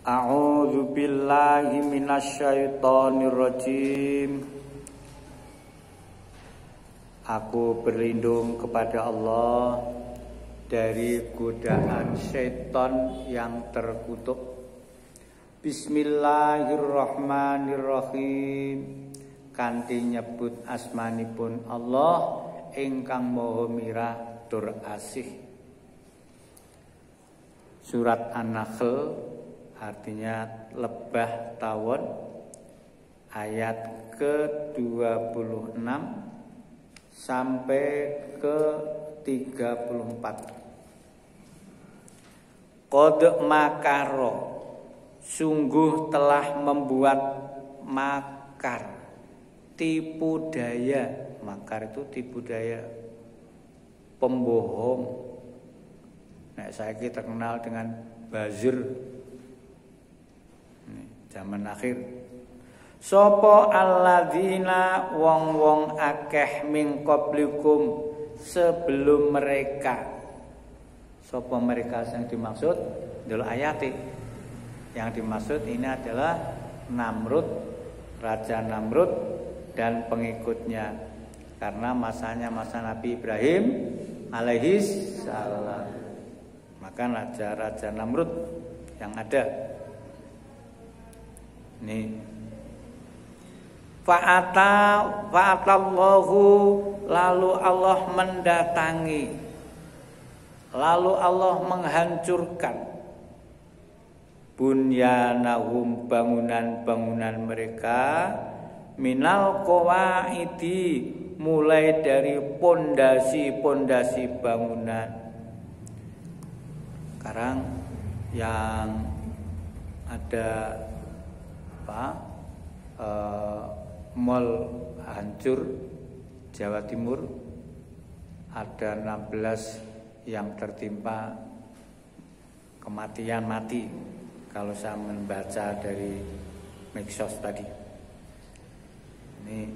A'udzu billahi minasyaitonir rajim. Aku berlindung kepada Allah dari godaan syaitan yang terkutuk. Bismillahirrahmanirrahim. Kanthi nyebut asmanipun Allah ingkang Maha Mirah tur asih. Surat An-Nahl artinya lebah tawon, ayat ke-26 sampai ke-34. Qad makaro, sungguh telah membuat makar, tipu daya. Makar itu tipu daya, pembohong. Nah, saya terkenal dengan buzzer. Zaman akhir. Sopo alladzina wong-wong akeh min qablikum sebelum mereka. Sopo mereka yang dimaksud adalah ayat. Yang dimaksud ini adalah Namrud, Raja Namrud dan pengikutnya. Karena masanya masa Nabi Ibrahim alaihis salam. Maka Raja Namrud yang ada. Nih. Fa'atallahu, lalu Allah mendatangi, lalu Allah menghancurkan bunyanahum, bangunan-bangunan mereka, minal qawaidi, mulai dari pondasi-pondasi bangunan. Sekarang yang ada mall hancur Jawa Timur, ada 16 yang tertimpa kematian mati kalau saya membaca dari medsos tadi. Ini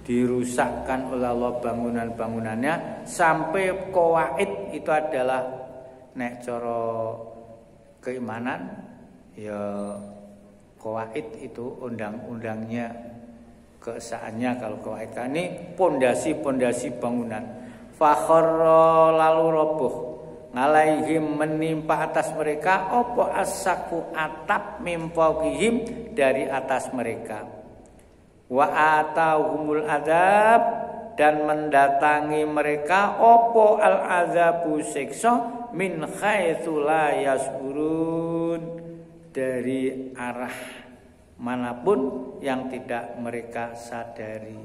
dirusakkan oleh Allah bangunan-bangunannya sampai qawaid. Itu adalah nek coro keimanan ya, qawaid itu undang-undangnya, keesaannya. Kalau qawaid ini pondasi-pondasi bangunan. Fakharra, lalu roboh, ngalaihim, menimpa atas mereka, opo asaku, atap, mimfauqihim, dari atas mereka. Wa atahumul adzab, dan mendatangi mereka opo al adzabu, siksa, min haitsu la yasburun, dari arah manapun yang tidak mereka sadari.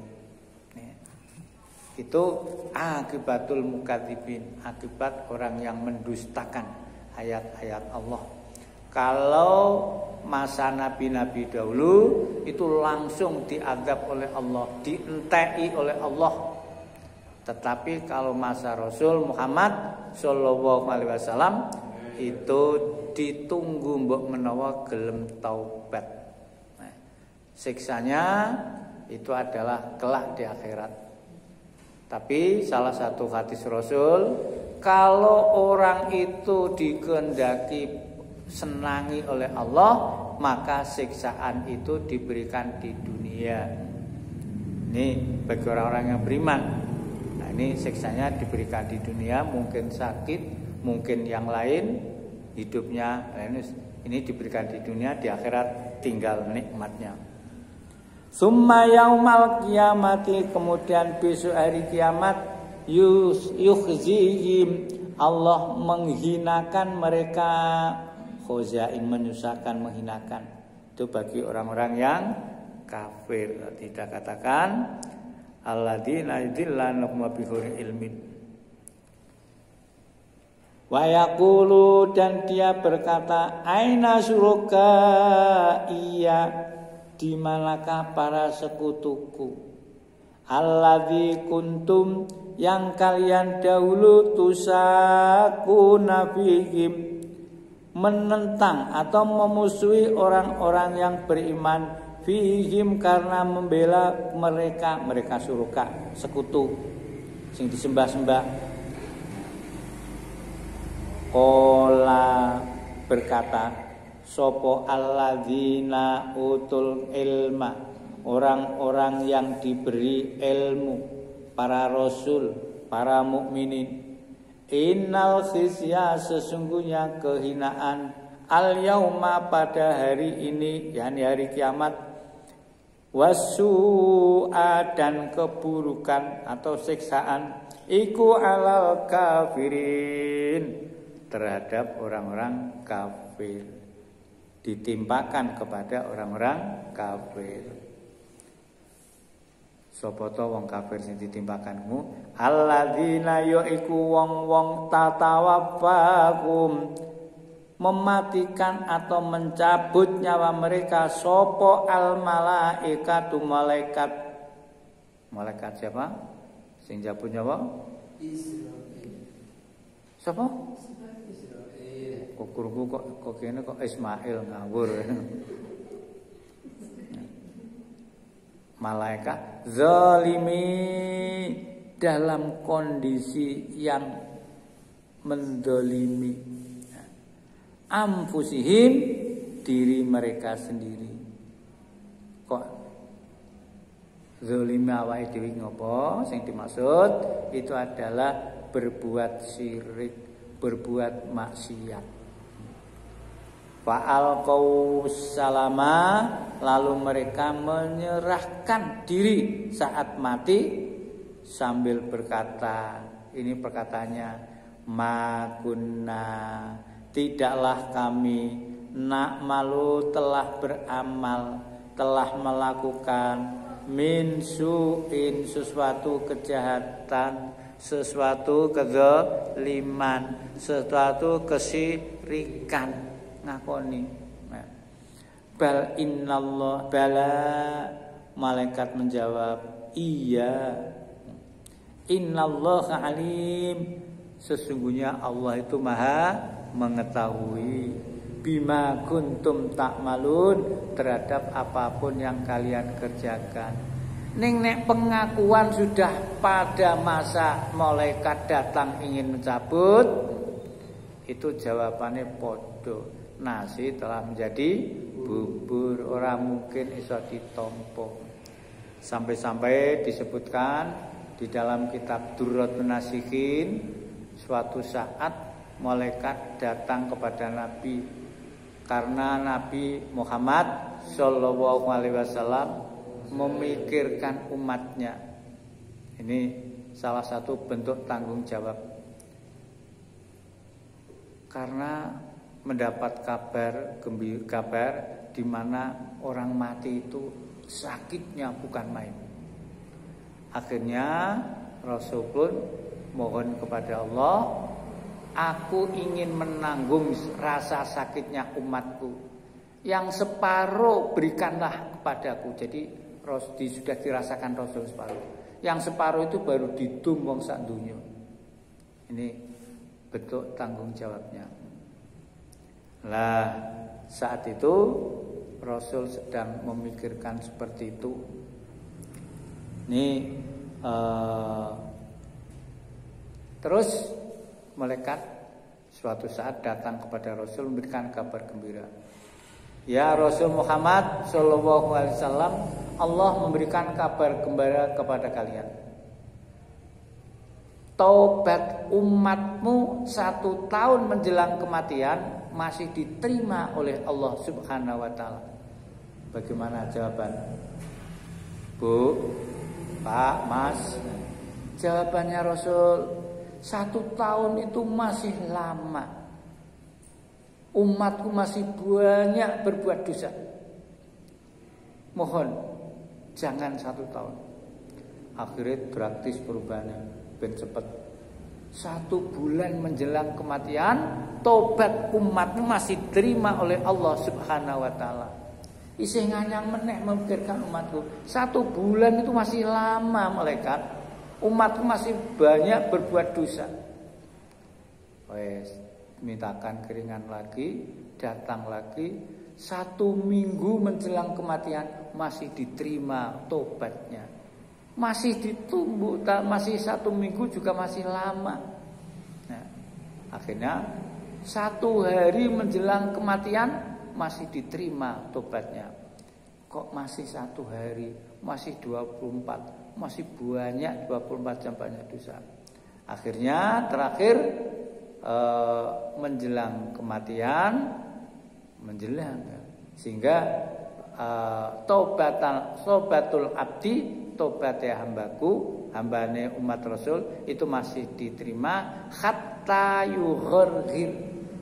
Itu akibatul mukadzibin, akibat orang yang mendustakan ayat-ayat Allah. Kalau masa nabi-nabi dahulu itu langsung diazab oleh Allah, dientai oleh Allah. Tetapi kalau masa Rasul Muhammad sallallahu alaihi wasallam itu ditunggu mbok menawa gelem taubat. Nah, siksanya itu adalah kelak di akhirat. Tapi salah satu hadis Rasul, kalau orang itu dikehendaki senangi oleh Allah, maka siksaan itu diberikan di dunia. Ini bagi orang-orang yang beriman. Nah, ini siksanya diberikan di dunia, mungkin sakit, mungkin yang lain hidupnya. Ini diberikan di dunia, di akhirat tinggal nikmatnya. Summa yaumal qiyamati, kemudian besok hari kiamat, yukhzihim, Allah menghinakan mereka. Khozain, menyusahkan, menghinakan. Itu bagi orang-orang yang kafir. Tidak katakan alladzina yudillanahum bighairi ilmin. Wa yaqulu, dan dia berkata, aina syuraka, iya, di manakah para sekutuku, alladzi kuntum, yang kalian dahulu tusakuna fihim, menentang atau memusuhi orang-orang yang beriman, fihim, karena membela mereka. Mereka syuraka, sekutu sing disembah-sembah. Qala, berkata, Sopo alladzina utul ilma, orang-orang yang diberi ilmu, para rasul, para mukminin. Innal khizya, sesungguhnya kehinaan, al yauma, pada hari ini, yakni hari kiamat, wasu'a, dan keburukan atau siksaan, iku alal kafirin, terhadap orang-orang kafir, ditimpakan kepada orang-orang kafir. Sapa to wong kafir sing ditimpakanmu? Alladzina yaiku wong-wong tatawaffakum, mematikan atau mencabut nyawa mereka sapa al malaikatu, malaikat. Malaikat siapa? Sing cabut nyawa? Israil. Siapa? Israil. Kok kene kok Ismail ngawur. Malaikat zalimi, dalam kondisi yang mendolimi anfusihim, diri mereka sendiri. Kok zalimi awake dhewe ngopo? Sing dimaksud itu adalah berbuat syirik, berbuat maksiat. Fa'alqaw salama, lalu mereka menyerahkan diri saat mati sambil berkata, ini perkataannya, ma kunna, tidaklah kami, na'malu, telah beramal, telah melakukan, min su'in, sesuatu kejahatan, sesuatu kezaliman, sesuatu kesyirikan, ngakoni. Bal innallah, bala, malaikat menjawab, iya, innallaha alim, sesungguhnya Allah itu maha mengetahui, bima kuntum ta'malun, terhadap apapun yang kalian kerjakan. Nek pengakuan sudah pada masa malaikat datang ingin mencabut, itu jawabannya podo. Nasi telah menjadi bubur, orang mungkin iso ditompo. Sampai-sampai disebutkan di dalam kitab Durratun Nasihin, suatu saat malaikat datang kepada Nabi karena Nabi Muhammad Shallallahu Alaihi Wasallam memikirkan umatnya. Ini salah satu bentuk tanggung jawab, karena mendapat kabar di mana orang mati itu sakitnya bukan main. Akhirnya Rasul pun mohon kepada Allah, aku ingin menanggung rasa sakitnya umatku, yang separuh berikanlah kepadaku. Jadi sudah dirasakan Rasul separuh, yang separuh itu baru didum wong sak dunya. Ini bentuk tanggung jawabnya. Lah, saat itu Rasul sedang memikirkan seperti itu. Ini terus malaikat suatu saat datang kepada Rasul memberikan kabar gembira. Ya Rasul Muhammad Shallallahu Alaihi Wasallam, Allah memberikan kabar gembira kepada kalian. Taubat umatmu 1 tahun menjelang kematian masih diterima oleh Allah Subhanahu wa taala. Bagaimana jawaban? Bu, Pak, Mas. Jawabannya Rasul, 1 tahun itu masih lama. Umatku masih banyak berbuat dosa. Mohon jangan 1 tahun. Akhirnya praktis perubahannya ben cepet. 1 bulan menjelang kematian, tobat umatmu masih terima oleh Allah Subhanahu wa taala. Isih nganyang meneh memikirkan umatku. 1 bulan itu masih lama, malaikat. Umatku masih banyak berbuat dosa. Wes, mintakan keringan lagi, datang lagi. 1 minggu menjelang kematian masih diterima tobatnya. Masih ditunggu, masih 1 minggu juga masih lama. Nah, akhirnya 1 hari menjelang kematian masih diterima tobatnya. Kok masih 1 hari, masih 24, masih banyak 24 jam banyak dosa. Akhirnya terakhir menjelang kematian, sehingga tobatul abdi, tobatnya hambane umat Rasul itu masih diterima hatta yughir,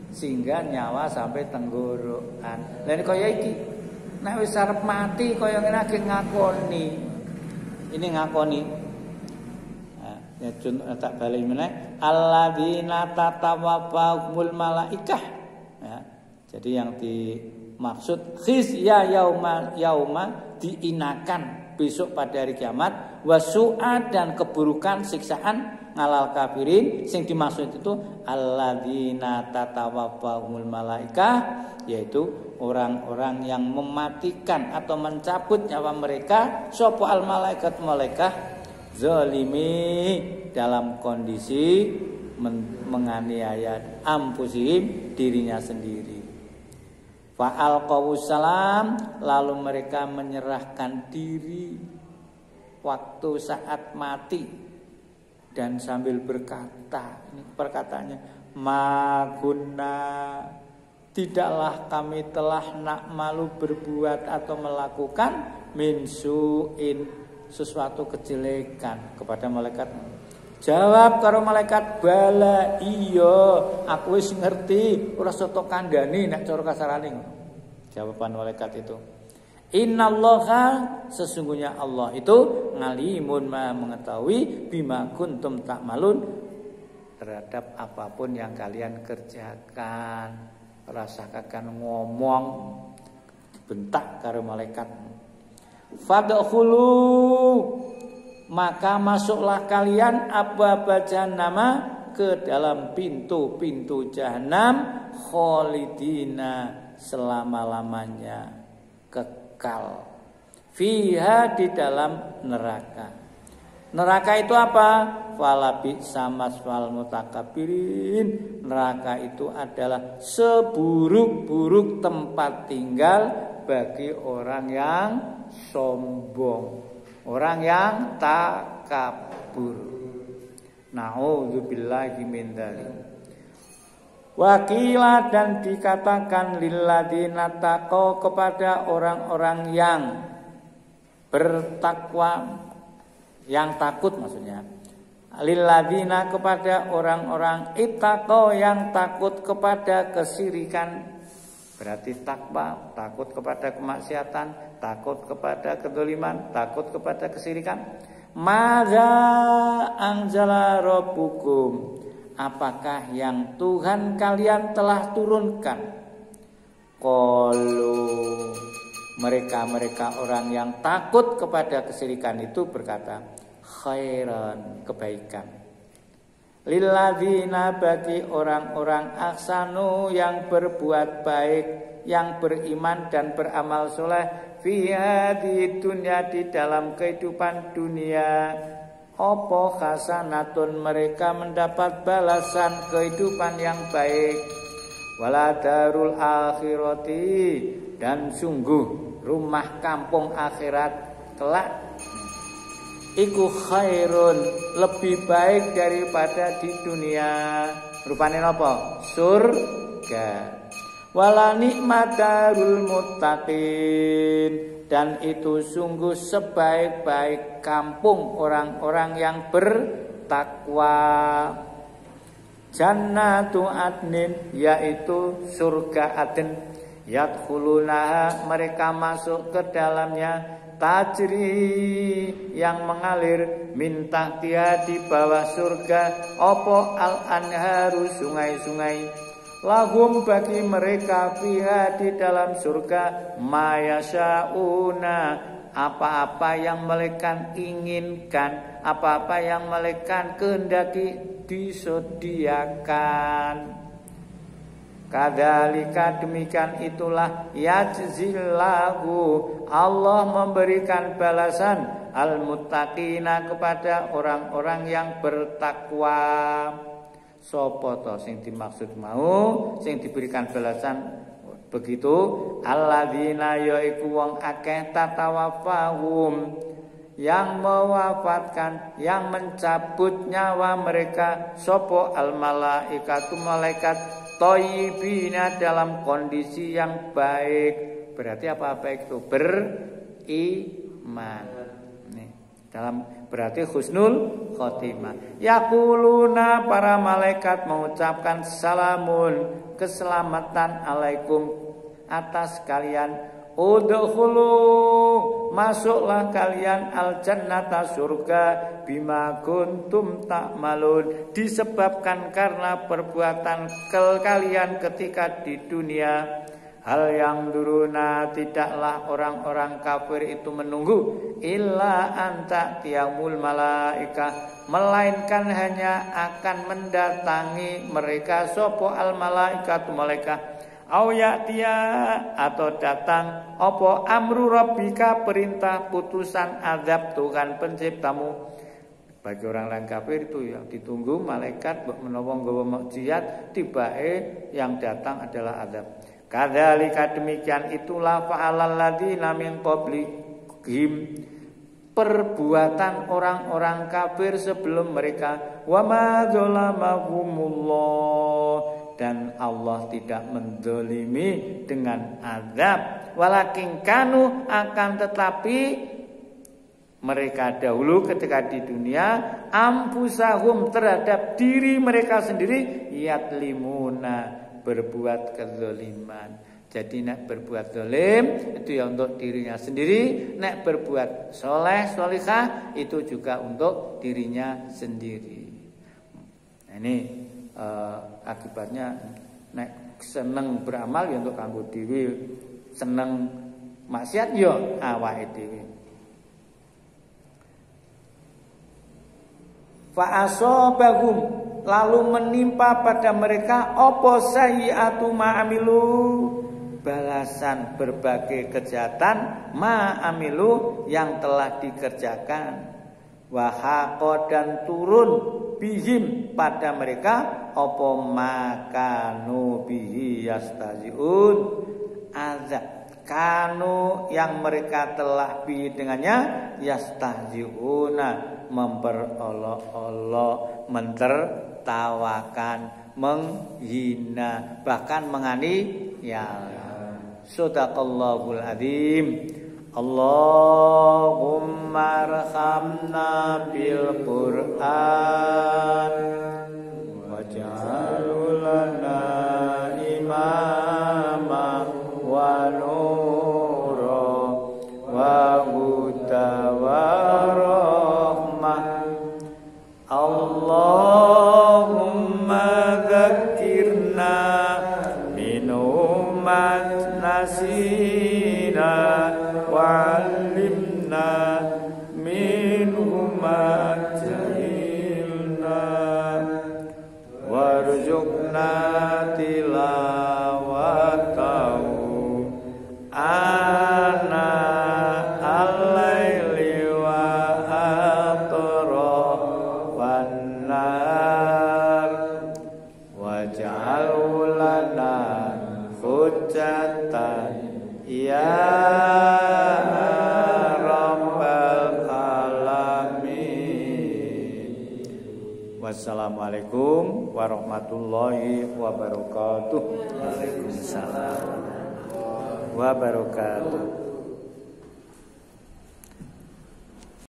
sehingga nyawa sampai tenggorokan. Lah kaya iki nek wis arep mati kaya ngene iki ngakoni. Ini ngakoni. Ya tak balik meneh alladzina tatawaffahumul malaikah. Ya. Jadi yang dimaksud khizya yauma diinakan besok pada hari kiamat, wasu'a dan keburukan siksaan ngalal kafirin. Sing dimaksud itu alladzina tatawaffahumul malaikah, yaitu orang-orang yang mematikan atau mencabut nyawa mereka sapa al malaikat zalimi dalam kondisi menganiaya ampusihim dirinya sendiri. Fa'al qawussalam, lalu mereka menyerahkan diri waktu saat mati dan sambil berkata, ini perkataannya, ma kunna, tidaklah kami telah nak malu berbuat atau melakukan min su'in, sesuatu kejelekan kepada malaikat. Jawab karo malaikat, bala iya aku wis ngerti, ora soto kandhani nek cara kasarane. Jawaban malaikat itu, innallaha, sesungguhnya Allah itu ngalimun maha mengetahui bima kuntum ta'malun, terhadap apapun yang kalian kerjakan. Rasakan ngomong bentak karo malaikat. Fadkhulu, maka masuklah kalian abwaba jahannama, ke dalam pintu-pintu jahanam, khalidina, selama-lamanya kekal, fiha, di dalam neraka. Neraka itu apa? Falabi samaswal mutakabirin. Neraka itu adalah seburuk-buruk tempat tinggal bagi orang yang sombong, orang yang takabur. Na'udzubillahi min dzalik. Wakila, dan dikatakan lilladzina taqaw, kepada orang-orang yang bertakwa, yang takut maksudnya. Lilladzina, kepada orang-orang ittaqaw, yang takut kepada kesyirikan. Berarti takwa, takut kepada kemaksiatan, takut kepada kedzaliman, takut kepada kesyirikan. Madza anzala rabbukum, apakah yang Tuhan kalian telah turunkan? Qalu, mereka orang yang takut kepada kesyirikan itu berkata, khairan, kebaikan. Lilladzina, bagi orang-orang ahsanu, yang berbuat baik, yang beriman dan beramal soleh, fi hadhihi dunya, di dalam kehidupan dunia. Opo hasanatun, mereka mendapat balasan kehidupan yang baik. Wala darul akhirati, dan sungguh rumah kampung akhirat kelak iku khairun, lebih baik daripada di dunia. Rupane napa? Surga. Wala nikmatarul muttaqin, dan itu sungguh sebaik-baik kampung orang-orang yang bertakwa. Jannatu adnin, yaitu surga Aden. Yadkhulunaha, mereka masuk ke dalamnya. Tajri, yang mengalir, min tahtiha, di bawah surga, opo al anharu, sungai-sungai. Lahum, bagi mereka, fiha, di dalam surga, mayasyauna, apa-apa yang mereka inginkan, apa-apa yang mereka kehendaki, disediakan. Kadzalika, demikian itulah, yajzillahu, Allah memberikan balasan al-muttaqina, kepada orang-orang yang bertakwa. Sapa to sing dimaksud mau, sing diberikan balasan Begitu alladzina yaiku wong akeh tatawafahum yang mewafatkan, yang mencabut nyawa mereka sopo al malaikatu malaikat thayyibina dalam kondisi yang baik. Berarti apa baik itu? Beriman. Nih, dalam berarti husnul khotimah. Yaquluna para malaikat mengucapkan salamun, keselamatan alaikum atas kalian. Udkhulu, masuklah kalian al jannata surga bima kuntum ta'malun, disebabkan karena perbuatan kalian ketika di dunia. Hal yang duruna, tidaklah orang-orang kafir itu menunggu illa anta tiamul malaikah, melainkan hanya akan mendatangi mereka sopo al malaikatu malaikat. Au ya'tiya, atau datang opo amru rabbika, perintah putusan azab Tuhan penciptamu. Bagi orang kafir itu yang ditunggu malaikat menawa nggawa mukjizat, tibae yang datang adalah azab. Kadzalika, demikian itulah fa'alal ladzina min qablihim, perbuatan orang-orang kafir sebelum mereka. Wa ma dzalamahumullah, dan Allah tidak menzalimi dengan azab. Walakin kanu, akan tetapi mereka dahulu ketika di dunia ampusahum, terhadap diri mereka sendiri, yatlimuna, berbuat kezaliman. Jadi nek berbuat zalim itu ya untuk dirinya sendiri, nek berbuat soleh solihah itu juga untuk dirinya sendiri. Nah, ini akibatnya nek seneng beramal ya untuk kanggo dhewe, seneng maksiat ya awake dhewe. Fa asabahum, lalu menimpa pada mereka apa sayyi'atu ma'amilu, balasan berbagai kejahatan ma'amilu yang telah dikerjakan. Wahaqo, dan turun bihim pada mereka apa makanu bihi yastaziun, azab kanu yang mereka telah bihi dengannya, yastahziuna, memperolok-olok, mentertawakan, menghina, bahkan menganiaya. Shadaqallahul adzim. Allahumma arhamna bil Qur'an waj'alhu lana imama wa nura wa huda wa rahmah. Allahumma dzakirna minumat nasina wa'allimna minhu ma jahilna warzuqna tilawatahu ana al-laili wa atrafan nar waj'alhu lana hujjatan ya Wassalamualaikum warahmatullahi wabarakatuh. Waalaikumsalam wabarakatuh.